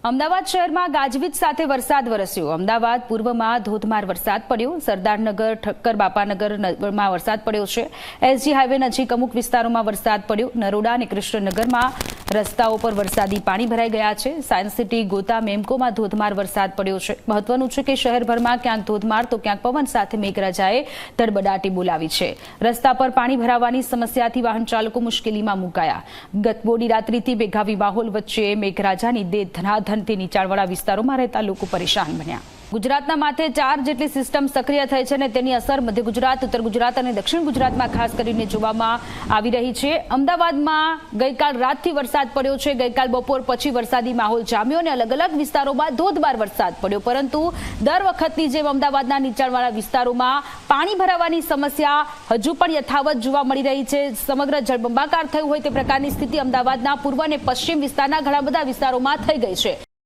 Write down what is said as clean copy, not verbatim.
અમદાવાદ શહેરમાં ગાજવીજ સાથે વરસાદ વરસ્યો। અમદાવાદ પૂર્વમાં ધોધમાર વરસાદ પડ્યો। સરદારનગર, ઠક્કર બાપાનગરમાં વરસાદ પડ્યો છે। એસજી હાઈવે નજીક અમુક વિસ્તારોમાં વરસાદ પડ્યો। નરોડા અને કૃષ્ણનગરમાં રસ્તાઓ પર વરસાદી પાણી ભરાઈ ગયા છે। સાયન્સ સિટી, ગોતા, મેમકોમાં ધોધમાર વરસાદ પડ્યો છે। મહત્વનું છે કે શહેરભરમાં ક્યાંક ધોધમાર તો ક્યાંક પવન સાથે મેઘરાજાએ ધડબડાટી બોલાવી છે। રસ્તા પર પાણી ભરાવાની સમસ્યાથી વાહન ચાલકો મુશ્કેલીમાં મુકાયા। ગત મોડી રાત્રિથી મેઘાવી માહોલ વચ્ચે મેઘરાજાની ધનથી નીચાણવાળા વિસ્તારોમાં રહેતા લોકો પરેશાન બન્યા। ગુજરાતના માથે 4 જેટલી સિસ્ટમ સક્રિય થઈ છે અને તેની અસર મધ્ય ગુજરાત, ઉત્તર ગુજરાત અને દક્ષિણ ગુજરાતમાં ખાસ કરીને જોવામાં આવી રહી છે। અમદાવાદમાં ગઈકાલ રાતથી વરસાદ પડ્યો છે। ગઈકાલ બપોર પછી વરસાદી માહોલ જામ્યો અને અલગ અલગ વિસ્તારોમાં ધોધમાર વરસાદ પડ્યો, પરંતુ દર વખતની જેમ અમદાવાદના નીચાણવાળા વિસ્તારોમાં પાણી ભરાવાની સમસ્યા હજુ પણ યથાવત જોવા મળી રહી છે। સમગ્ર જળબંબાકાર થયું હોય તે પ્રકારની સ્થિતિ અમદાવાદના પૂર્વ અને પશ્ચિમ વિસ્તારના ઘણા બધા વિસ્તારોમાં થઈ ગઈ છે।